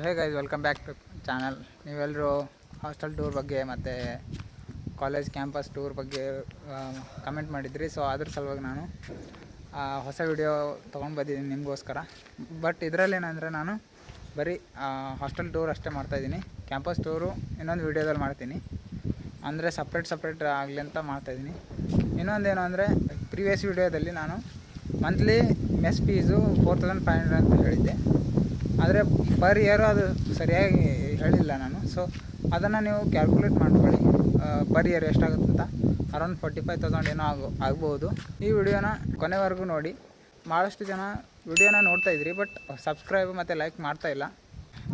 Hey guys, welcome back to channel. ನೀವೆಲ್ಲರೂ hostel tour ಬಗ್ಗೆ ಮತ್ತು ಕಾಲೇಜ್ ಕ್ಯಾಂಪಸ್ ಟೂರ್ ಬಗ್ಗೆ ಕಮೆಂಟ್ ಮಾಡಿದ್ರಿ. ಸೊ ಅದ್ರ ಸಲುವಾಗಿ ನಾನು ಹೊಸ ವಿಡಿಯೋ ತೊಗೊಂಡು ಬಂದಿದ್ದೀನಿ ನಿಮಗೋಸ್ಕರ. ಬಟ್ ಇದರಲ್ಲಿ ಏನಂದರೆ ನಾನು ಬರೀ ಹಾಸ್ಟೆಲ್ ಟೂರ್ ಅಷ್ಟೇ ಮಾಡ್ತಾಯಿದ್ದೀನಿ. ಕ್ಯಾಂಪಸ್ ಟೂರು ಇನ್ನೊಂದು ವಿಡಿಯೋದಲ್ಲಿ ಮಾಡ್ತೀನಿ, ಅಂದರೆ ಸಪ್ರೇಟ್ ಆಗಲಿ ಅಂತ ಮಾಡ್ತಾಯಿದ್ದೀನಿ. ಇನ್ನೊಂದೇನು ಅಂದರೆ ಪ್ರೀವಿಯಸ್ ವಿಡಿಯೋದಲ್ಲಿ ನಾನು ಮಂತ್ಲಿ ಮೆಸ್ ಫೀಸು 4500 ಅಂತ ಹೇಳಿದ್ದೆ, ಆದರೆ ಪರ್ ಇಯರು ಅದು ಸರಿಯಾಗಿ ಹೇಳಿಲ್ಲ ನಾನು. ಸೊ ಅದನ್ನು ನೀವು ಕ್ಯಾಲ್ಕುಲೇಟ್ ಮಾಡ್ಕೊಳ್ಳಿ, ಪರ್ ಇಯರ್ ಎಷ್ಟಾಗುತ್ತೆ ಅಂತ. ಅರೌಂಡ್ 45,000 ಏನೋ ಆಗ್ಬೋದು. ಈ ವಿಡಿಯೋನ ಕೊನೆವರೆಗೂ ನೋಡಿ. ಭಾಳಷ್ಟು ಜನ ವಿಡಿಯೋನ ನೋಡ್ತಾಯಿದ್ರಿ, ಬಟ್ ಸಬ್ಸ್ಕ್ರೈಬ್ ಮತ್ತು ಲೈಕ್ ಮಾಡ್ತಾಯಿಲ್ಲ.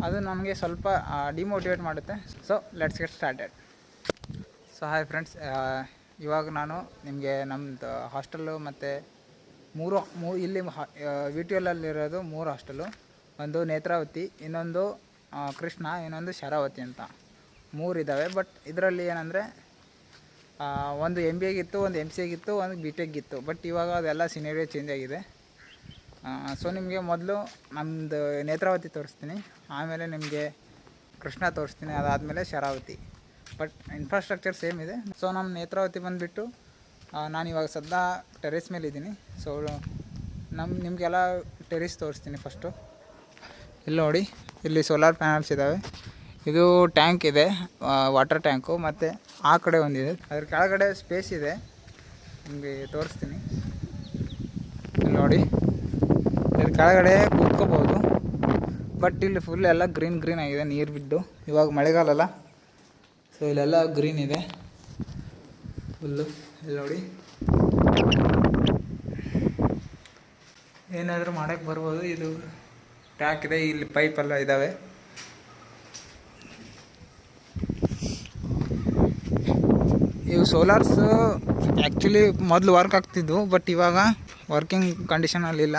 ಅದು ನಮಗೆ ಸ್ವಲ್ಪ ಡಿಮೋಟಿವೇಟ್ ಮಾಡುತ್ತೆ. So let's get started. So hi friends, ಇವಾಗ ನಾನು ನಿಮಗೆ ನಮ್ಮದು ಹಾಸ್ಟೆಲ್ಲು ಮತ್ತು ಇಲ್ಲಿ ವಿ ಟಿ ಎಲ್ಲಲ್ಲಿರೋದು 3 ಹಾಸ್ಟೆಲು. ಒಂದು ನೇತ್ರಾವತಿ, ಇನ್ನೊಂದು ಕೃಷ್ಣ, ಇನ್ನೊಂದು ಶರಾವತಿ ಅಂತ 3 ಇದ್ದಾವೆ. ಬಟ್ ಇದರಲ್ಲಿ ಏನಂದರೆ ಒಂದು MBA ಗಿತ್ತು, ಒಂದು MCA ಗಿತ್ತು, ಒಂದು BTech ಗಿತ್ತು. ಬಟ್ ಇವಾಗ ಅದೆಲ್ಲ ಸಿನೇರಿಯೋ ಚೇಂಜ್ ಆಗಿದೆ. ಸೊ ನಿಮಗೆ ಮೊದಲು ನಮ್ಮದು ನೇತ್ರಾವತಿ ತೋರಿಸ್ತೀನಿ, ಆಮೇಲೆ ನಿಮಗೆ ಕೃಷ್ಣ ತೋರಿಸ್ತೀನಿ, ಅದಾದಮೇಲೆ ಶರಾವತಿ. ಬಟ್ ಇನ್ಫ್ರಾಸ್ಟ್ರಕ್ಚರ್ ಸೇಮ್ ಇದೆ. ಸೊ ನಮ್ಮ ನೇತ್ರಾವತಿ ಬಂದುಬಿಟ್ಟು ನಾನಿವಾಗ ಸದ್ಯ ಟೆರೇಸ್ ಮೇಲೆ ಇದ್ದೀನಿ. ಸೊ ನಿಮಗೆಲ್ಲ ಟೆರೇಸ್ ತೋರಿಸ್ತೀನಿ ಫಸ್ಟು. ಇಲ್ಲಿ ನೋಡಿ, ಇಲ್ಲಿ ಸೋಲಾರ್ ಪ್ಯಾನಲ್ಸ್ ಇದ್ದಾವೆ. ಇದು ಟ್ಯಾಂಕ್ ಇದೆ, ವಾಟರ್ ಟ್ಯಾಂಕು. ಮತ್ತು ಆ ಕಡೆ ಒಂದಿದೆ, ಅದ್ರ ಕೆಳಗಡೆ ಸ್ಪೇಸ್ ಇದೆ, ನಿಮಗೆ ತೋರಿಸ್ತೀನಿ. ಇಲ್ಲಿ ನೋಡಿ, ಇಲ್ಲಿ ಕೆಳಗಡೆ ಕೂತ್ಕೋಬೋದು. ಬಟ್ ಇಲ್ಲಿ ಫುಲ್ ಎಲ್ಲ ಗ್ರೀನ್ ಆಗಿದೆ, ನೀರು ಬಿದ್ದು. ಇವಾಗ ಮಳೆಗಾಲ ಅಲ್ಲ, ಸೊ ಇಲ್ಲೆಲ್ಲ ಗ್ರೀನ್ ಇದೆ ಫುಲ್ಲು. ಇಲ್ಲಿ ನೋಡಿ, ಏನಾದರೂ ಮಾಡೋಕ್ಕೆ ಬರ್ಬೋದು. ಇದು ಟ್ಯಾಕ್ ಇದೆ, ಇಲ್ಲಿ ಪೈಪೆಲ್ಲ ಇದ್ದಾವೆ. ಇವು ಸೋಲಾರ್ಸು ಆ್ಯಕ್ಚುಲಿ ಮೊದಲು ವರ್ಕ್ ಆಗ್ತಿದ್ವು, ಬಟ್ ಇವಾಗ ವರ್ಕಿಂಗ್ ಕಂಡೀಷನಲ್ಲಿಲ್ಲ.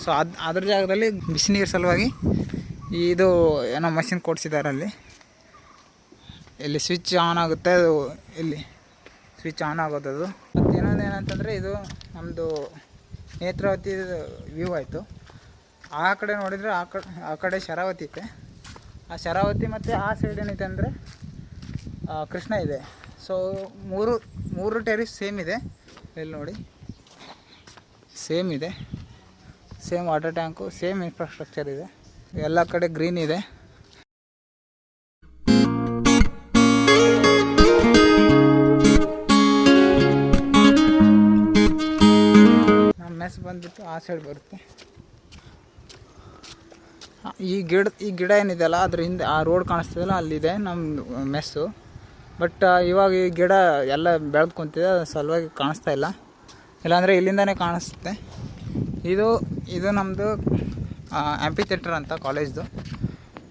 ಸೊ ಅದ್ರ ಜಾಗದಲ್ಲಿ ಬಿಸಿನೀರು ಸಲುವಾಗಿ ಇದು ಏನೋ ಮಷಿನ್ ಕೊಡಿಸಿದ್ದಾರೆ. ಇಲ್ಲಿ ಸ್ವಿಚ್ ಆನ್ ಆಗುತ್ತೆ, ಅದು ಇಲ್ಲಿ ಸ್ವಿಚ್ ಆನ್ ಆಗೋದದು. ಮತ್ತು ಇನ್ನೊಂದು ಏನಂತಂದರೆ, ಇದು ನಮ್ಮದು ನೇತ್ರಾವತಿ ವ್ಯೂ ಆಯಿತು. ಆ ಕಡೆ ನೋಡಿದರೆ ಆ ಕಡೆ ಶರಾವತಿ ಇದೆ. ಆ ಶರಾವತಿ ಮತ್ತು ಆ ಸೈಡ್ ಏನೈತೆ ಅಂದರೆ ಕೃಷ್ಣ ಇದೆ. ಸೊ ಮೂರು ಟೆರೇಸ್ ಸೇಮ್ ಇದೆ. ಇಲ್ಲಿ ನೋಡಿ, ಸೇಮ್ ಇದೆ, same water tank, same infrastructure ಇದೆ. ಎಲ್ಲ ಕಡೆ ಗ್ರೀನ್ ಇದೆ. ನಮ್ಮ ಮೆಸ್ ಬಂದುಬಿಟ್ಟು ಆ ಸೈಡ್ ಬರುತ್ತೆ. ಈ ಗಿಡ ಏನಿದೆಯಲ್ಲ, ಅದ್ರ ಹಿಂದೆ ಆ ರೋಡ್ ಕಾಣಿಸ್ತದಲ್ಲ, ಅಲ್ಲಿದೆ ನಮ್ಮ ಮೆಸ್ಸು. ಬಟ್ ಇವಾಗ ಈ ಗಿಡ ಎಲ್ಲ ಬೆಳೆದು ಕುಂತಿದೆ, ಅದು ಸಲುವಾಗಿ ಕಾಣಿಸ್ತಾ ಇಲ್ಲ. ಇಲ್ಲಾಂದರೆ ಇಲ್ಲಿಂದನೇ ಕಾಣಿಸುತ್ತೆ. ಇದು ನಮ್ಮದು ಆ್ಯಂಪಿ ಥಿಯೇಟರ್ ಅಂತ ಕಾಲೇಜ್ದು.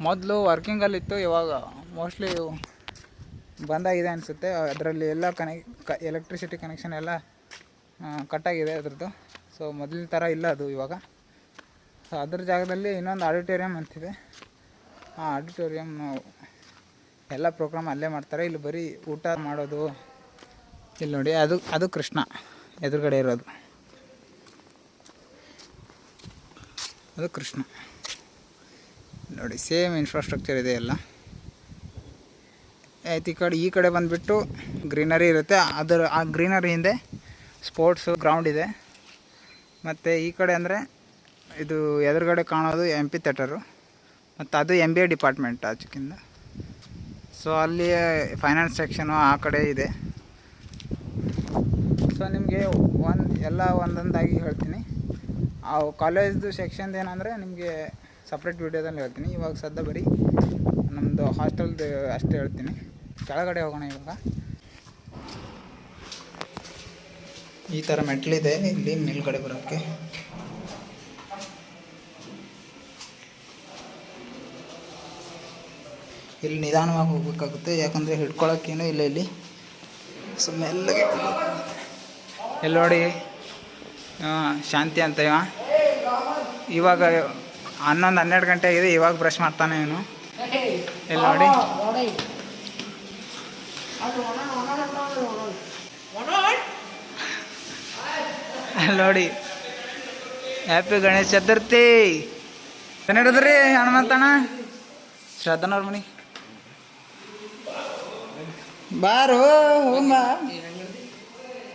ಮೊದಲು ವರ್ಕಿಂಗಲ್ಲಿತ್ತು, ಇವಾಗ ಮೋಸ್ಟ್ಲಿ ಬಂದಾಗಿದೆ ಅನಿಸುತ್ತೆ. ಅದರಲ್ಲಿ ಎಲ್ಲ ಎಲೆಕ್ಟ್ರಿಸಿಟಿ ಕನೆಕ್ಷನ್ ಎಲ್ಲ ಕಟ್ಟಾಗಿದೆ ಅದ್ರದ್ದು. ಸೊ ಮೊದಲಿನ ಥರ ಇಲ್ಲ ಅದು ಇವಾಗ. ಸೊ ಅದ್ರ ಜಾಗದಲ್ಲಿ ಇನ್ನೊಂದು ಆಡಿಟೋರಿಯಂ ಅಂತಿದೆ. ಆ ಆಡಿಟೋರಿಯಂ ಎಲ್ಲ ಪ್ರೋಗ್ರಾಮ್ ಅಲ್ಲೇ ಮಾಡ್ತಾರೆ. ಇಲ್ಲಿ ಬರೀ ಊಟ ಮಾಡೋದು. ಇಲ್ಲಿ ನೋಡಿ, ಅದು ಕೃಷ್ಣ ಎದುರುಗಡೆ ಇರೋದು, ಅದು ಕೃಷ್ಣ. ನೋಡಿ, ಸೇಮ್ ಇನ್ಫ್ರಾಸ್ಟ್ರಕ್ಚರ್ ಇದೆ ಎಲ್ಲ. ಆಯ್ತು, ಈ ಕಡೆ ಬಂದುಬಿಟ್ಟು ಗ್ರೀನರಿ ಇರುತ್ತೆ. ಆ ಗ್ರೀನರಿ ಹಿಂದೆ ಸ್ಪೋರ್ಟ್ಸು ಗ್ರೌಂಡ್ ಇದೆ. ಮತ್ತು ಈ ಕಡೆ ಅಂದರೆ ಇದು ಎದುರುಗಡೆ ಕಾಣೋದು MP ಥಿಯೇಟರು, ಮತ್ತು ಅದು MBA ಡಿಪಾರ್ಟ್ಮೆಂಟ್ ಆಚೆಕಿಂದ. ಸೊ ಅಲ್ಲಿ ಫೈನಾನ್ಸ್ ಸೆಕ್ಷನು ಆ ಕಡೆ ಇದೆ. ಸೊ ನಿಮಗೆ ಒಂದೊಂದಾಗಿ ಹೇಳ್ತೀನಿ. ಆ ಕಾಲೇಜ್ದು ಸೆಕ್ಷನ್ದು ಏನಂದರೆ ನಿಮಗೆ ಸಪ್ರೇಟ್ ವೀಡಿಯೋದಲ್ಲಿ ಹೇಳ್ತೀನಿ. ಇವಾಗ ಸದ್ಯ ಬರೀ ನಮ್ಮದು ಹಾಸ್ಟೆಲ್ದು ಅಷ್ಟೇ ಹೇಳ್ತೀನಿ. ಕೆಳಗಡೆ ಹೋಗೋಣ. ಇವಾಗ ಈ ಥರ ಮೆಟ್ಲಿದೆ ಇಲ್ಲಿ ಮೇಲ್ಗಡೆ ಬರೋಕ್ಕೆ. ಇಲ್ಲಿ ನಿಧಾನವಾಗಿ ಹೋಗ್ಬೇಕಾಗುತ್ತೆ, ಯಾಕಂದರೆ ಹಿಡ್ಕೊಳಕ್ಕೇನೂ ಇಲ್ಲ ಇಲ್ಲಿ. ಸೊ ಮೆಲ್ಲಗೆ ಇಲ್ಲಿ ನೋಡಿ, ಶಾಂತಿ ಅಂತ ಇವಾಗ 11-12 ಗಂಟೆ ಆಗಿದೆ, ಇವಾಗ ಬ್ರಷ್ ಮಾಡ್ತಾನೆ ಇವನು. ಇಲ್ಲಿ ನೋಡಿ, ಅಲ್ಲಿ ನೋಡಿ, ಹ್ಯಾಪಿ ಗಣೇಶ ಚತುರ್ಥಿ. ಕನ್ನಡದ್ರಿ ಹನುಮಂತಣ್ಣ. ಶ್ರದ್ಧಾನವ್ರ ಮನೆ ಬಾರು ಹೋಗ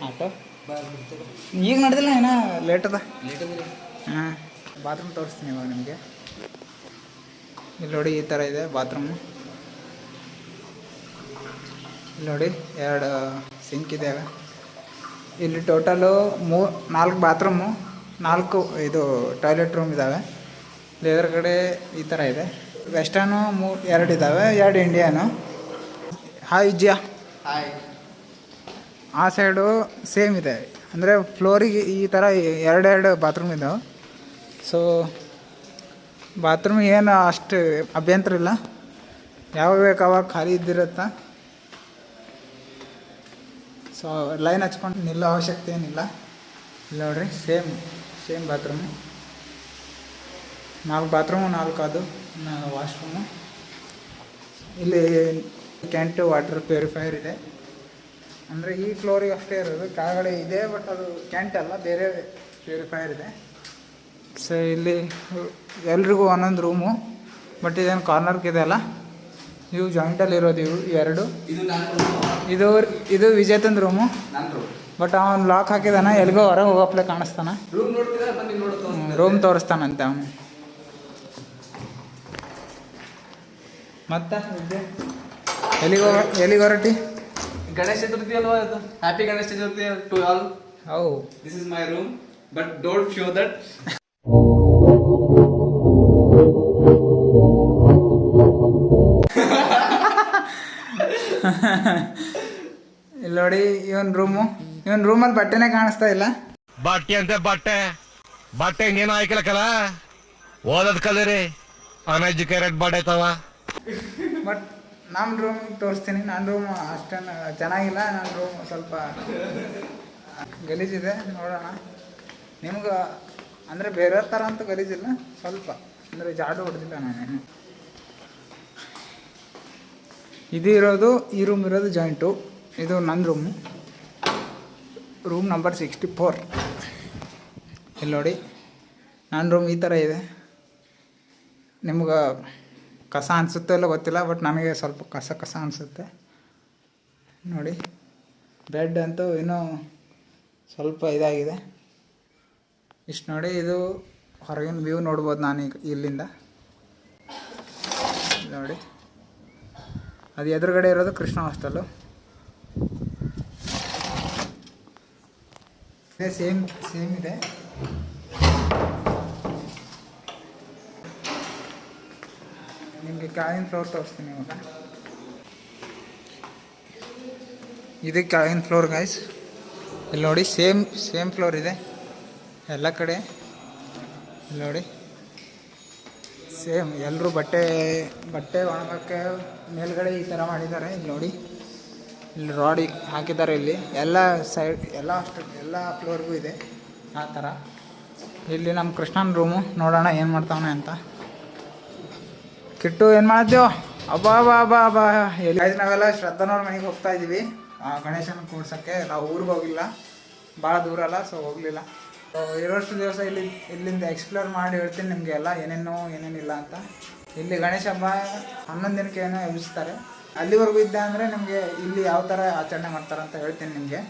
ಆಟೋ ಈಗ ನಡೆದಿಲ್ಲ ಏನೋ ಲೇಟ್ ಅದ ಹಾಂ ಬಾತ್ರೂಮ್ ತೋರಿಸ್ತೀನಿ ಇವಾಗ ನಿಮಗೆ. ಇಲ್ಲಿ ನೋಡಿ ಈ ಥರ ಇದೆ ಬಾತ್ರೂಮು. ಇಲ್ಲಿ ನೋಡಿ 2 ಸಿಂಕ್ ಇದ್ದಾವೆ. ಇಲ್ಲಿ ಟೋಟಲು 4 ಬಾತ್ರೂಮು, 4 ಇದು ಟಾಯ್ಲೆಟ್ ರೂಮ್ ಇದ್ದಾವೆ. ಇಲ್ಲಿ ಎದುರುಗಡೆ ಈ ಥರ ಇದೆ. ವೆಸ್ಟರ್ನು 2 ಇದ್ದಾವೆ, 2 ಇಂಡಿಯನು. ಹಾಯ್ ವಿಜಯ. ಹಾಯ್. ಆ ಸೈಡು ಸೇಮ್ ಇದೆ, ಅಂದರೆ ಫ್ಲೋರಿಗೆ ಈ ಥರ 2 ಬಾತ್ರೂಮ್ ಇದ್ದಾವೆ. ಸೊ ಬಾತ್ರೂಮ್ ಏನು ಅಷ್ಟು ಅಭ್ಯಂತರ ಇಲ್ಲ, ಯಾವಾಗ ಬೇಕು ಅವಾಗ ಖಾಲಿ ಇದ್ದಿರುತ್ತಾ. ಸೊ ಲೈನ್ ಹಚ್ಕೊಂಡು ನಿಲ್ಲೋ ಅವಶ್ಯಕತೆ ಏನಿಲ್ಲ. ಇಲ್ಲ ನೋಡ್ರಿ, ಸೇಮ್ ಬಾತ್ರೂಮು. 4 ಬಾತ್ರೂಮು, 4 ಅದು ವಾಶ್ರೂಮು. ಇಲ್ಲಿ ಕ್ಯಾಂಟು ವಾಟರ್ ಪ್ಯೂರಿಫೈಯರ್ ಇದೆ. ಅಂದರೆ ಈ ಫ್ಲೋರಿಗೆ ಅಷ್ಟೇ ಇರೋದು, ಕೆಳಗಡೆ ಇದೆ ಬಟ್ ಅದು ಕ್ಯಾಂಟ್ ಅಲ್ಲ, ಬೇರೆ ಪ್ಯೂರಿಫೈಯರ್ ಇದೆ. ಸೊ ಇಲ್ಲಿ ಎಲ್ರಿಗೂ ಒಂದೊಂದು ರೂಮು, ಬಟ್ ಇದೇನು ಕಾರ್ನರ್ಗೆ ಇದೆ ಅಲ್ಲ, ಇವು ಜಾಯಿಂಟಲ್ಲಿ ಇರೋದು. ಇವು 2 ಇದು ವಿಜೇತಂದು ರೂಮು. ಬಟ್ ಅವನು ಲಾಕ್ ಹಾಕಿದಾನ, ಎಲ್ಲಿಗೋ ಹೊರಗೆ ಹೋಗಪ್ಲೆ ಕಾಣಿಸ್ತಾನ. ರೂಮ್ ತೋರಿಸ್ತಾನಂತೆ ಅವನು. ಮತ್ತೆ ಎಲ್ಲಿಗೆ ಹೊರಟಿ? ಗಣೇಶ ಚತುರ್ಥಿ ಅಲ್ವಾ ಇದು? Happy Ganesha Chaturthi to all. ಹೌ, this is my room, but don't show that. ಇಲ್ಲಿ ನೋಡಿ, ಇವನ್ ರೂಮಲ್ಲಿ ಬಟ್ಟೆನೇ ಕಾಣಿಸ್ತಾ ಇಲ್ಲ. ಬಟ್ಟೆ ಅಂತ ಬಟ್ಟೆ ಇನ್ನೇನು ಆಯ್ಕಲಕ್ಕಲ್ಲ, ಓದೋದ್ ಕಲರಿ ಅನ್ಎಜುಕೇಟೆಡ್ ಬಟ್ಟೆ ಐತವ. ಬಟ್ ನಮ್ಮ ರೂಮ್ ತೋರಿಸ್ತೀನಿ. ನನ್ನ ರೂಮ್ ಅಷ್ಟೇನು ಚೆನ್ನಾಗಿಲ್ಲ. ನನ್ನ ರೂಮ್ ಸ್ವಲ್ಪ ಗಲೀಜಿದೆ, ನೋಡೋಣ. ನಿಮ್ಗೆ ಅಂದರೆ ಬೇರೆಯವ್ರ ಥರ ಅಂತೂ ಗಲೀಜಿಲ್ಲ, ಸ್ವಲ್ಪ ಅಂದರೆ ಜಾಡು ಹೊಡೆದಿಲ್ಲ ನಾನೇನು. ಈ ರೂಮ್ ಇರೋದು ಜಾಯಿಂಟು. ಇದು ನನ್ನ ರೂಮ್ ನಂಬರ್ 64. ಇಲ್ಲಿ ನೋಡಿ, ನನ್ನ ರೂಮ್ ಈ ಥರ ಇದೆ. ನಿಮ್ಗೆ ಕಸ ಅನಿಸುತ್ತೋ ಇಲ್ಲ ಗೊತ್ತಿಲ್ಲ, ಬಟ್ ನನಗೆ ಸ್ವಲ್ಪ ಕಸ ಅನಿಸುತ್ತೆ. ನೋಡಿ, ಬೆಡ್ ಅಂತೂ ಇನ್ನೂ ಸ್ವಲ್ಪ ಇದಾಗಿದೆ. ಇಷ್ಟು ನೋಡಿ, ಇದು ಹೊರಗಿನ ವ್ಯೂ ನೋಡ್ಬೋದು ನಾನೀಗ ಇಲ್ಲಿಂದ. ನೋಡಿ, ಅದು ಎದುರುಗಡೆ ಇರೋದು ಕೃಷ್ಣ ಹಾಸ್ಟೆಲು. ಸೇಮ್ ಇದೆ. ನಿಮಗೆ ಕೆಳಗಿನ ಫ್ಲೋರ್ ತೋರಿಸ್ತೀನಿ ಇವಾಗ. ಇದು ಕೆಳಗಿನ ಫ್ಲೋರ್ ಗೈಸ್. ಇಲ್ಲಿ ನೋಡಿ, ಸೇಮ್ ಫ್ಲೋರ್ ಇದೆ ಎಲ್ಲ ಕಡೆ. ಇಲ್ಲಿ ನೋಡಿ, ಸೇಮ್ ಎಲ್ಲರೂ ಬಟ್ಟೆ ಒಣಗೋಕ್ಕೆ ಮೇಲ್ಗಡೆ ಈ ಥರ ಮಾಡಿದ್ದಾರೆ. ಇಲ್ಲಿ ನೋಡಿ, ಇಲ್ಲಿ ರಾಡ್ ಹಾಕಿದ್ದಾರೆ. ಇಲ್ಲಿ ಎಲ್ಲ ಸೈಡ್ ಎಲ್ಲ ಫ್ಲೋರ್ಗೂ ಇದೆ ಆ ಥರ. ಇಲ್ಲಿ ನಮ್ಮ ಕೃಷ್ಣನ ರೂಮು, ನೋಡೋಣ ಏನು ಮಾಡ್ತಾವನೆ ಅಂತ. ಕಿಟ್ಟು ಏನು ಮಾಡ್ತೇವೆ? ಅಬ್ಬಾ ಎಲ್ಲಿ ನಾವೆಲ್ಲ ಶ್ರದ್ಧಾನವ್ರ ಮನೆಗೆ ಹೋಗ್ತಾ ಇದ್ದೀವಿ ಗಣೇಶನ ಕೂಡ್ಸೋಕ್ಕೆ. ನಾವು ಊರಿಗೆ ಹೋಗಿಲ್ಲ, ಭಾಳ ದೂರ ಅಲ್ಲ, ಸೊ ಹೋಗಲಿಲ್ಲ. ಸೊ ಇರೋಷ್ಟು ದಿವಸ ಇಲ್ಲಿಂದ ಎಕ್ಸ್ಪ್ಲೋರ್ ಮಾಡಿ ಹೇಳ್ತೀನಿ ನಿಮಗೆ ಎಲ್ಲ ಏನೇನಿಲ್ಲ ಅಂತ. ಇಲ್ಲಿ ಗಣೇಶ ಹಬ್ಬ 11 ದಿನಕ್ಕೆ ಏನೋ ಎಬ್ಬಿಸ್ತಾರೆ. ಅಲ್ಲಿವರೆಗೂ ಇದ್ದೆ ಅಂದರೆ ನಿಮಗೆ ಇಲ್ಲಿ ಯಾವ ಥರ ಆಚರಣೆ ಮಾಡ್ತಾರೆ ಅಂತ ಹೇಳ್ತೀನಿ ನಿಮಗೆ.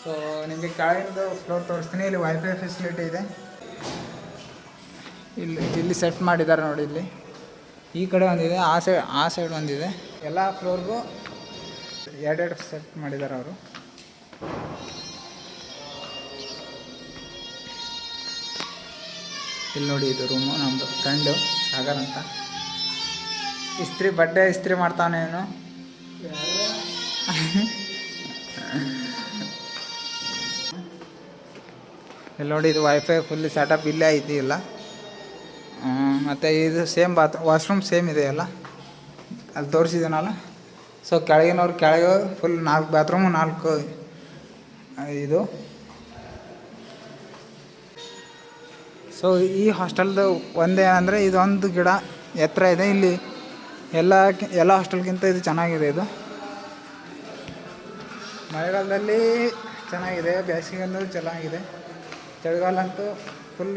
ಸೊ ನಿಮಗೆ ಕೆಳಗಿಂದು ಫ್ಲೋರ್ ತೋರಿಸ್ತೀನಿ. ಇಲ್ಲಿ ವೈಫೈ ಫೆಸಿಲಿಟಿ ಇದೆ. ಇಲ್ಲಿ ಸೆಟ್ ಮಾಡಿದ್ದಾರೆ ನೋಡಿ. ಇಲ್ಲಿ ಈ ಕಡೆ ಒಂದಿದೆ, ಆ ಸೈಡ್ ಒಂದಿದೆ. ಎಲ್ಲ ಫ್ಲೋರ್ಗೂ 2 ಸೆಟ್ ಮಾಡಿದ್ದಾರೆ ಅವರು. ಇಲ್ಲಿ ನೋಡಿ, ಇದು ರೂಮು ನಮ್ಮದು ಫ್ರೆಂಡು ಸಾಗರ್ ಅಂತ. ಬಟ್ಟೆ ಇಸ್ತ್ರಿ ಮಾಡ್ತಾನೆ ಏನು. ಇಲ್ಲಿ ನೋಡಿ, ಇದು ವೈಫೈ ಫುಲ್ಲಿ ಸೆಟಪ್ ಇಲ್ಲೇ ಐತಿ ಇಲ್ಲ. ಮತ್ತು ಇದು ಸೇಮ್ ವಾಶ್ರೂಮ್ ಸೇಮ್ ಇದೆ ಎಲ್ಲ, ಅಲ್ಲಿ ತೋರಿಸಿದ್ದೀನಲ್ಲ. ಸೊ ಕೆಳಗಿನವ್ರು ಕೆಳಗೆ ಫುಲ್ 4 ಬಾತ್ರೂಮು, 4 ಇದು. ಸೊ ಈ ಹಾಸ್ಟೆಲ್ದು ಒಂದೇ ಅಂದರೆ ಇದೊಂದು ಗಿಡ ಎತ್ತರ ಇದೆ. ಇಲ್ಲಿ ಎಲ್ಲ ಹಾಸ್ಟೆಲ್ಗಿಂತ ಇದು ಚೆನ್ನಾಗಿದೆ. ಇದು ಮಳೆಗಾಲದಲ್ಲಿ ಚೆನ್ನಾಗಿದೆ, ಬೇಸಿಗೆಯಲ್ಲೂ ಚೆನ್ನಾಗಿದೆ, ಚಳಿಗಾಲ ಅಂತೂ ಫುಲ್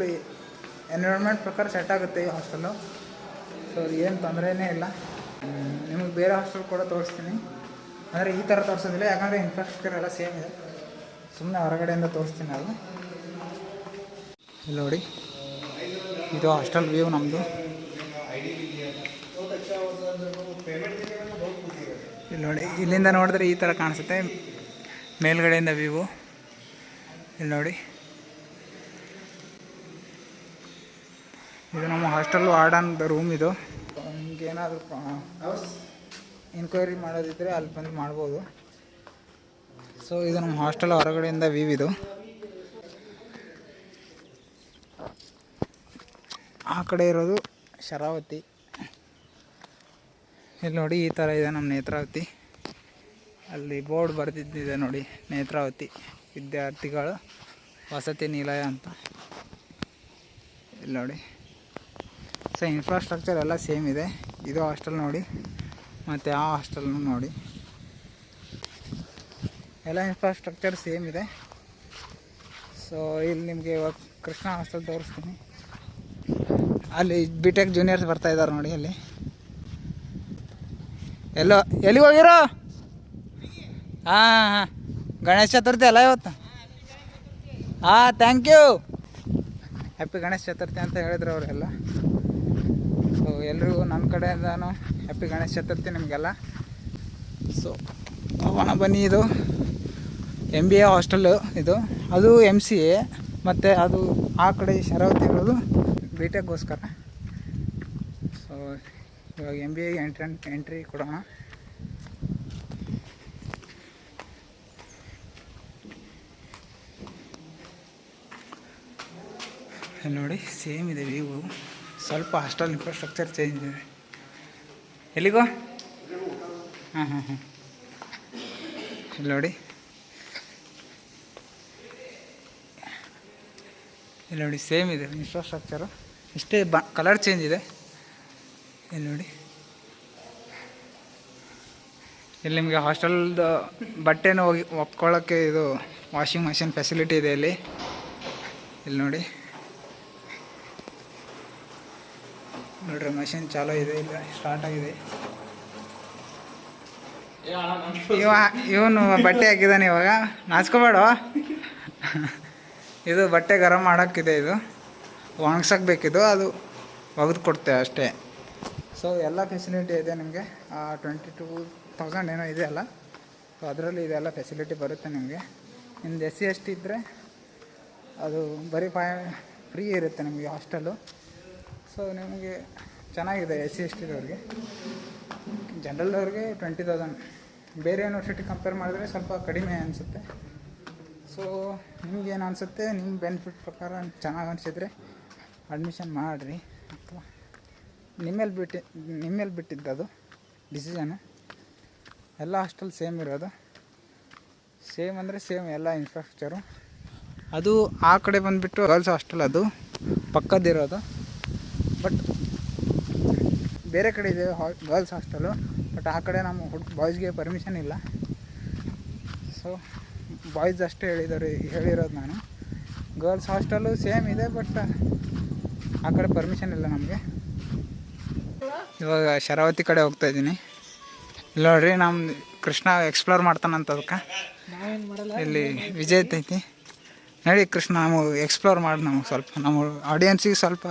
ಎನ್ವಿರಾನ್ಮೆಂಟ್ ಪ್ರಕಾರ ಸೆಟ್ ಆಗುತ್ತೆ ಈ ಹಾಸ್ಟೆಲ್ಲು. ಸೊ ಏನು ತೊಂದರೆನೇ ಇಲ್ಲ. ನಿಮಗೆ ಬೇರೆ ಹಾಸ್ಟೆಲ್ ಕೂಡ ತೋರಿಸ್ತೀನಿ, ಅಂದರೆ ಈ ಥರ ತೋರಿಸೋದಿಲ್ಲ, ಯಾಕಂದರೆ ಇನ್ಫ್ರಾಸ್ಟ್ರಕ್ಚರ್ ಎಲ್ಲ ಸೇಮ್ ಇದೆ. ಸುಮ್ಮನೆ ಹೊರಗಡೆಯಿಂದ ತೋರಿಸ್ತೀನಿ ಅದು. ಇಲ್ಲಿ ನೋಡಿ, ಇದು ಹಾಸ್ಟೆಲ್ ವ್ಯೂ ನಮ್ಮದು. ಇಲ್ಲಿ ನೋಡಿ, ಇಲ್ಲಿಂದ ನೋಡಿದ್ರೆ ಈ ಥರ ಕಾಣಿಸುತ್ತೆ ಮೇಲ್ಗಡೆಯಿಂದ ವ್ಯೂ. ಇಲ್ಲಿ ನೋಡಿ, ಇದು ನಮ್ಮ ಹಾಸ್ಟೆಲ್ ವಾರ್ಡನ್ ರೂಮ್. ಇದು ನಿಮ್ಗೇನಾದರೂ ಎನ್ಕ್ವೈರಿ ಮಾಡೋದಿದ್ದರೆ ಅಲ್ಲಿ ಬಂದು ಮಾಡ್ಬೋದು. ಸೊ ಇದು ನಮ್ಮ ಹಾಸ್ಟೆಲ್ ಹೊರಗಡೆಯಿಂದ ವ್ಯೂ. ಇದು ಆ ಕಡೆ ಇರೋದು ಶರಾವತಿ. ಇಲ್ಲಿ ನೋಡಿ, ಈ ಥರ ಇದೆ ನಮ್ಮ ನೇತ್ರಾವತಿ. ಅಲ್ಲಿ ಬೋರ್ಡ್ ಬರೆದಿದ್ದಿದೆ ನೋಡಿ, ನೇತ್ರಾವತಿ ವಿದ್ಯಾರ್ಥಿಗಳ ವಸತಿ ನಿಲಯ ಅಂತ. ಇಲ್ಲಿ ನೋಡಿ, ಸೊ ಇನ್ಫ್ರಾಸ್ಟ್ರಕ್ಚರ್ ಎಲ್ಲ ಸೇಮ್ ಇದೆ. ಇದು ಹಾಸ್ಟೆಲ್ ನೋಡಿ, ಮತ್ತು ಆ ಹಾಸ್ಟೆಲ್ನು ನೋಡಿ, ಎಲ್ಲ ಇನ್ಫ್ರಾಸ್ಟ್ರಕ್ಚರ್ ಸೇಮ್ ಇದೆ. ಸೊ ಇಲ್ಲಿ ನಿಮಗೆ ಇವಾಗ ಕೃಷ್ಣ ಹಾಸ್ಟೆಲ್ ತೋರಿಸ್ತೀನಿ. ಅಲ್ಲಿ BTech ಜೂನಿಯರ್ಸ್ ಬರ್ತಾ ಇದ್ದಾರೆ ನೋಡಿ. ಅಲ್ಲಿ ಎಲ್ಲಿಗೆ ಹೋಗಿರೋ? ಹಾಂ, ಗಣೇಶ ಚತುರ್ಥಿ ಅಲ್ಲ ಇವತ್ತು? ಹಾಂ, thank you, happy Ganesha Chaturthi ಅಂತ ಹೇಳಿದ್ರು ಅವರೆಲ್ಲ. ಸೊ ಎಲ್ರಿಗೂ ನನ್ನ ಕಡೆಯಿಂದನೂ ಹ್ಯಾಪಿ ಗಣೇಶ ಚತುರ್ಥಿ ನಿಮಗೆಲ್ಲ. ಸೊ ಹೋಗೋಣ ಬನ್ನಿ. ಇದು MBA ಹಾಸ್ಟೆಲ್ಲು, ಇದು ಅದು MCA, ಮತ್ತು ಅದು ಆ ಕಡೆ ಶರಾವತಿ ಇರೋದು BTechಗೋಸ್ಕರ. ಸೊ ಇವಾಗ MBAಗೆ ಎಂಟ್ರಿ ಕೊಡೋಣ. ನೋಡಿ, ಸೇಮ್ ಇದೆ ವ್ಯೂ. ಸ್ವಲ್ಪ ಹಾಸ್ಟೆಲ್ ಇನ್ಫ್ರಾಸ್ಟ್ರಕ್ಚರ್ ಚೇಂಜ್ ಇದೆ. ಎಲ್ಲಿಗೋ? ಹಾಂ, ಇಲ್ಲಿ ನೋಡಿ, ಇಲ್ಲಿ ನೋಡಿ, ಸೇಮ್ ಇದೆ ಇನ್ಫ್ರಾಸ್ಟ್ರಕ್ಚರು, ಇಷ್ಟೇ ಕಲರ್ ಚೇಂಜ್ ಇದೆ. ಇಲ್ಲಿ ನೋಡಿ, ಇಲ್ಲಿ ನಿಮಗೆ ಹಾಸ್ಟೆಲ್ದು ಬಟ್ಟೆನೂ ಹೋಗಿ ಒಪ್ಕೊಳ್ಳೋಕ್ಕೆ ಇದು ವಾಷಿಂಗ್ ಮಷಿನ್ ಫೆಸಿಲಿಟಿ ಇದೆ ಇಲ್ಲಿ. ಇಲ್ಲಿ ನೋಡಿ, ನೋಡ್ರಿ ಮಷಿನ್ ಚಾಲೂ ಇದೆ, ಇಲ್ಲ ಸ್ಟಾರ್ಟ್ ಆಗಿದೆ. ಇವನು ಬಟ್ಟೆ ಹಾಕಿದ್ದಾನೆ ಇವಾಗ, ನಾಚ್ಕೋಬೇಡ. ಇದು ಬಟ್ಟೆ ಗರಂ ಮಾಡೋಕ್ಕಿದೆ, ಇದು ಒಣಗ್ಸೋಕ್ಬೇಕಿದು, ಅದು ಒಗೆದು ಕೊಡ್ತೇವೆ ಅಷ್ಟೇ. ಸೊ ಎಲ್ಲ ಫೆಸಿಲಿಟಿ ಇದೆ ನಿಮಗೆ. 22,000 ಏನೋ ಇದೆ ಅಲ್ಲ, ಸೊ ಅದರಲ್ಲಿ ಇದೆಲ್ಲ ಫೆಸಿಲಿಟಿ ಬರುತ್ತೆ ನಿಮಗೆ. ನಿಮ್ದು SC ST ಇದ್ದರೆ ಅದು ಬರೀ ಫ್ರೀ ಇರುತ್ತೆ ನಿಮಗೆ ಹಾಸ್ಟೆಲು. ಸೊ ನಿಮಗೆ ಚೆನ್ನಾಗಿದೆ. SC ST ಇದ್ದವ್ರಿಗೆ, ಜನರಲ್ದವ್ರಿಗೆ 20,000. ಬೇರೆ ಯೂನಿವರ್ಸಿಟಿ ಕಂಪೇರ್ ಮಾಡಿದ್ರೆ ಸ್ವಲ್ಪ ಕಡಿಮೆ ಅನಿಸುತ್ತೆ. ಸೊ ನಿಮಗೇನು ಅನಿಸುತ್ತೆ, ನಿಮ್ಮ ಬೆನಿಫಿಟ್ ಪ್ರಕಾರ ಚೆನ್ನಾಗಿ ಅನಿಸಿದರೆ ಅಡ್ಮಿಷನ್ ಮಾಡಿರಿ. ಅಥವಾ ನಿಮ್ಮ ಮೇಲೆ ಬಿಟ್ಟಿದ್ದು ಅದು ಡಿಸಿಷನು. ಎಲ್ಲ ಹಾಸ್ಟೆಲ್ ಸೇಮ್ ಇರೋದು, ಸೇಮ್ ಅಂದರೆ ಸೇಮ್ ಎಲ್ಲ ಇನ್ಫ್ರಾಸ್ಟ್ರಕ್ಚರು. ಅದು ಆ ಕಡೆ ಬಂದುಬಿಟ್ಟು ಗರ್ಲ್ಸ್ ಹಾಸ್ಟೆಲ್, ಅದು ಪಕ್ಕದಿರೋದು. ಬಟ್ ಬೇರೆ ಕಡೆ ಇದೆ ಗರ್ಲ್ಸ್ ಹಾಸ್ಟೆಲು, ಬಟ್ ಆ ಕಡೆ ನಮ್ಮ ಬಾಯ್ಸ್ಗೆ ಪರ್ಮಿಷನ್ ಇಲ್ಲ. ಸೊ ಬಾಯ್ಸ್ ಅಷ್ಟೇ ಹೇಳಿರೋದು ನಾನು. ಗರ್ಲ್ಸ್ ಹಾಸ್ಟೆಲು ಸೇಮ್ ಇದೆ, ಬಟ್ ಆ ಕಡೆ ಪರ್ಮಿಷನ್ ಇಲ್ಲ ನಮಗೆ. ಇವಾಗ ಶರಾವತಿ ಕಡೆ ಹೋಗ್ತಾಯಿದ್ದೀನಿ. ಇಲ್ಲಿ ನೋಡ್ರಿ, ನಮ್ಮ ಕೃಷ್ಣ ಎಕ್ಸ್ಪ್ಲೋರ್ ಮಾಡ್ತಾನಂತ. ಅದಕ್ಕೆ ಇಲ್ಲಿ ವಿಜಯ್ ಐತಿ ನೋಡಿ. ಕೃಷ್ಣ ನಮಗೆ ಎಕ್ಸ್ಪ್ಲೋರ್ ಮಾಡಿ ನಮಗೆ ಸ್ವಲ್ಪ, ನಮ್ಮ ಆಡಿಯನ್ಸಿಗೆ ಸ್ವಲ್ಪ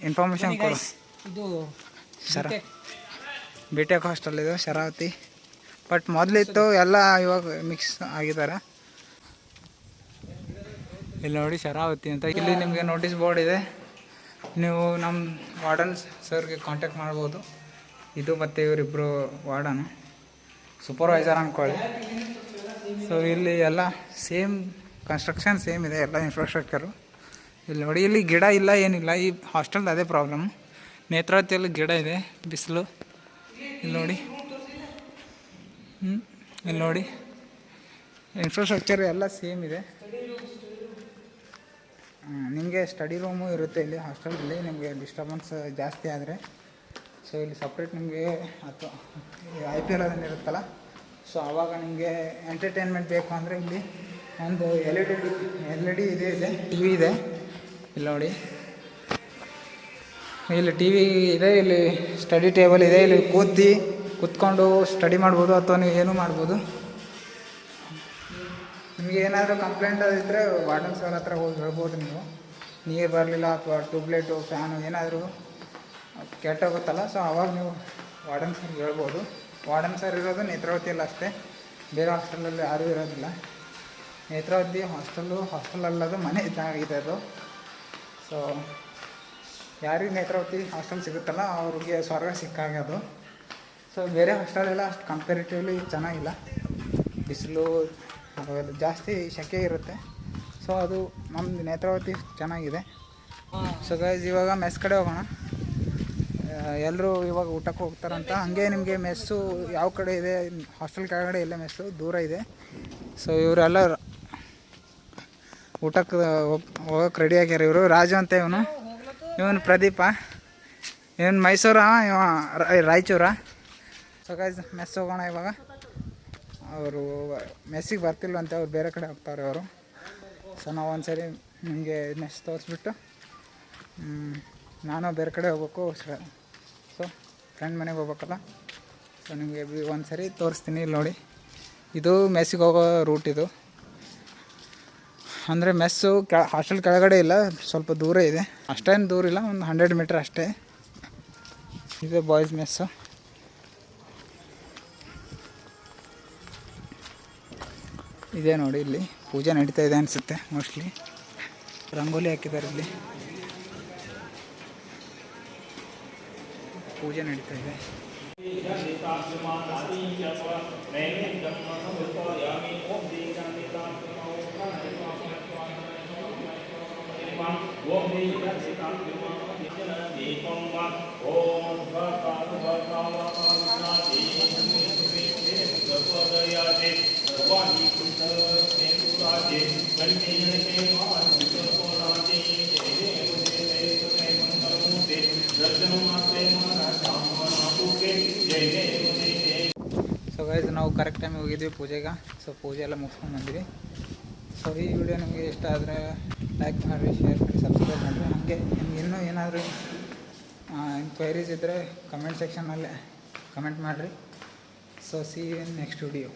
ಇನ್ಫಾರ್ಮೇಷನ್ ಕೊಡು. ಇದು BTech ಹಾಸ್ಟೆಲ್ ಇದು ಶರಾವತಿ. ಬಟ್ ಮೊದಲಿತ್ತು, ಎಲ್ಲ ಇವಾಗ ಮಿಕ್ಸ್ ಆಗಿದ್ದಾರೆ. ಇಲ್ಲಿ ನೋಡಿ, ಶರಾವತಿ ಅಂತ. ಇಲ್ಲಿ ನಿಮಗೆ ನೋಟಿಸ್ ಬೋರ್ಡ್ ಇದೆ. ನೀವು ನಮ್ಮ ವಾರ್ಡನ್ ಸರ್ಗೆ ಕಾಂಟ್ಯಾಕ್ಟ್ ಮಾಡ್ಬೋದು. ಇದು ಮತ್ತು ಇವರಿಬ್ಬರು ವಾರ್ಡನು, ಸೂಪರ್ವೈಸರ್ ಅಂದ್ಕೊಳ್ಳಿ. ಸೊ ಇಲ್ಲಿ ಎಲ್ಲ ಸೇಮ್ ಕನ್ಸ್ಟ್ರಕ್ಷನ್ ಸೇಮ್ ಇದೆ, ಎಲ್ಲ ಇನ್ಫ್ರಾಸ್ಟ್ರಕ್ಚರು. ಇಲ್ಲಿ ನೋಡಿ, ಇಲ್ಲಿ ಗಿಡ ಇಲ್ಲ, ಏನಿಲ್ಲ. ಈ ಹಾಸ್ಟೆಲ್ದು ಅದೇ ಪ್ರಾಬ್ಲಮ್. ನೇತ್ರಾವತಿಯಲ್ಲಿ ಗಿಡ ಇದೆ, ಬಿಸಿಲು. ಇಲ್ಲಿ ನೋಡಿ, ಇಲ್ಲಿ ನೋಡಿ, ಇನ್ಫ್ರಾಸ್ಟ್ರಕ್ಚರ್ ಎಲ್ಲ ಸೇಮ್ ಇದೆ. ನಿಮಗೆ ಸ್ಟಡಿ ರೂಮು ಇರುತ್ತೆ ಇಲ್ಲಿ ಹಾಸ್ಟೆಲಲ್ಲಿ. ನಿಮಗೆ ಡಿಸ್ಟರ್ಬೆನ್ಸ್ ಜಾಸ್ತಿ ಆದರೆ ಸೊ ಇಲ್ಲಿ ಸಪ್ರೇಟ್ ನಿಮಗೆ, ಅಥವಾ IPL ಅದನ್ನು ಇರುತ್ತಲ್ಲ, ಸೊ ಆವಾಗ ನಿಮಗೆ ಎಂಟರ್ಟೈನ್ಮೆಂಟ್ ಬೇಕು ಅಂದರೆ ಇಲ್ಲಿ ಒಂದು LED ಇದೆ, TV ಇದೆ. ಇಲ್ಲಿ ನೋಡಿ, ಇಲ್ಲಿ ಟಿ ವಿ ಇದೆ, ಇಲ್ಲಿ ಸ್ಟಡಿ ಟೇಬಲ್ ಇದೆ, ಇಲ್ಲಿ ಕೂತ್ಕೊಂಡು ಸ್ಟಡಿ ಮಾಡ್ಬೋದು ಅಥವಾ ನೀವು ಏನೂ ಮಾಡ್ಬೋದು. ನಿಮಗೆ ಏನಾದರೂ ಕಂಪ್ಲೇಂಟ್ ಇದ್ದರೆ ವಾರ್ಡನ್ ಸರ್ ಹತ್ರ ಹೋಗಿ ಹೇಳ್ಬೋದು. ನೀವು ನೀರು ಬರಲಿಲ್ಲ ಅಥವಾ ಟ್ಯೂಬ್ಲೈಟು ಫ್ಯಾನು ಏನಾದರೂ ಕೆಟ್ಟೋಗುತ್ತಲ್ಲ, ಸೊ ಅವಾಗ ನೀವು ವಾರ್ಡನ್ ಸರ್ಗೆ ಹೇಳ್ಬೋದು. ವಾರ್ಡನ್ ಸರ್ ಇರೋದು ನೇತ್ರಾವತಿಯಲ್ಲಿ ಅಷ್ಟೇ, ಬೇರೆ ಹಾಸ್ಟೆಲಲ್ಲಿ ಯಾರೂ ಇರೋದಿಲ್ಲ. ನೇತ್ರಾವತಿ ಹಾಸ್ಟೆಲಲ್ಲದು ಮನೆ ಇದ್ದಾಗಿದೆ ಅದು. ಸೊ ಯಾರಿಗೆ ನೇತ್ರಾವತಿ ಹಾಸ್ಟೆಲ್ ಸಿಗುತ್ತಲ್ಲ ಅವ್ರಿಗೆ ಸ್ವರ್ಗ ಸಿಕ್ಕಾಗದು. ಸೊ ಬೇರೆ ಹಾಸ್ಟೆಲೆಲ್ಲ ಅಷ್ಟು ಕಂಪೇರಿಟಿವ್ಲಿ ಚೆನ್ನಾಗಿಲ್ಲ, ಬಿಸಿಲು ಅವೆಲ್ಲ ಜಾಸ್ತಿ ಸೆಕೆ ಇರುತ್ತೆ. ಸೊ ಅದು ನಮ್ಮದು ನೇತ್ರಾವತಿ ಚೆನ್ನಾಗಿದೆ. ಸೊ ಗೈಸ್ ಇವಾಗ ಮೆಸ್ ಕಡೆ ಹೋಗೋಣ. ಎಲ್ಲರೂ ಇವಾಗ ಊಟಕ್ಕೆ ಹೋಗ್ತಾರಂತ. ಹಾಗೆ ನಿಮಗೆ ಮೆಸ್ಸು ಯಾವ ಕಡೆ ಇದೆ, ಹಾಸ್ಟೆಲ್ ಕೆಳಗಡೆ ಇಲ್ಲ ಮೆಸ್ಸು, ದೂರ ಇದೆ. ಸೊ ಇವರೆಲ್ಲ ಊಟಕ್ಕೆ ಹೋಗೋಕೆ ರೆಡಿ ಆಗ್ಯಾರ. ಇವರು ರಾಜು ಅಂತ ಇವನು ಪ್ರದೀಪ, ಇವನು ಮೈಸೂರ, ಇವ ರಾಯಚೂರ. ಸೊ ಗೈಸ್ ಮೆಸ್ ಹೋಗೋಣ ಇವಾಗ. ಅವರು ಮೆಸ್ಸಿಗೆ ಬರ್ತಿಲ್ವಂತೆ, ಅವ್ರು ಬೇರೆ ಕಡೆ ಹೋಗ್ತಾರೆ ಅವರು. ಸೊ ನಾವು ಒಂದ್ಸರಿ ನಿಮಗೆ ಮೆಸ್ ತೋರಿಸ್ಬಿಟ್ಟು ನಾನು ಬೇರೆ ಕಡೆ ಹೋಗ್ಬೇಕು. ಸೊ ಫ್ರೆಂಡ್ ಮನೆಗೆ ಹೋಗ್ಬೇಕಲ್ಲ, ಸೊ ನಿಮಗೆ ಒಂದು ಸರಿ ತೋರಿಸ್ತೀನಿ. ಇಲ್ಲಿ ನೋಡಿ, ಇದು ಮೆಸ್ಸಿಗೆ ಹೋಗೋ ರೂಟ್. ಇದು ಅಂದರೆ ಮೆಸ್ಸು ಹಾಸ್ಟೆಲ್ ಕೆಳಗಡೆ ಇಲ್ಲ, ಸ್ವಲ್ಪ ದೂರ ಇದೆ. ಅಷ್ಟೇನು ದೂರ ಇಲ್ಲ, ಒಂದು 100 ಮೀಟ್ರ್ ಅಷ್ಟೇ. ಇದು ಬಾಯ್ಸ್ ಮೆಸ್ಸು. ಇದೇ ನೋಡಿ, ಇಲ್ಲಿ ಪೂಜೆ ನಡೀತಾ ಇದೆ ಅನಿಸುತ್ತೆ ಮೋಸ್ಟ್ಲಿ. ರಂಗೋಲಿ ಹಾಕಿದ್ದಾರೆ, ಇಲ್ಲಿ ಪೂಜೆ ನಡೀತಾ ಇದೆ. ಸೊ ಗೈಸ್ ನಾವು ಕರೆಕ್ಟ್ ಟೈಮಿಗೆ ಹೋಗಿದ್ವಿ ಪೂಜೆಗೆ. ಸೊ ಪೂಜೆ ಎಲ್ಲ ಮುಗಿಸ್ಕೊಂಡು ಬಂದ್ವಿ. ಸೊ ಈ ವಿಡಿಯೋ ನಿಮಗೆ ಇಷ್ಟ ಆದರೆ ಲೈಕ್ ಮಾಡಿರಿ, ಶೇರ್ ಮಾಡಿ, ಸಬ್ಸ್ಕ್ರೈಬ್ ಮಾಡಿರಿ. ಹಾಗೆ ನಿಮ್ಗೆ ಇನ್ನೂ ಏನಾದರೂ ಎಂಕ್ವೈರೀಸ್ ಇದ್ದರೆ ಕಮೆಂಟ್ ಸೆಕ್ಷನಲ್ಲಿ ಕಮೆಂಟ್ ಮಾಡಿರಿ. So see you in next video.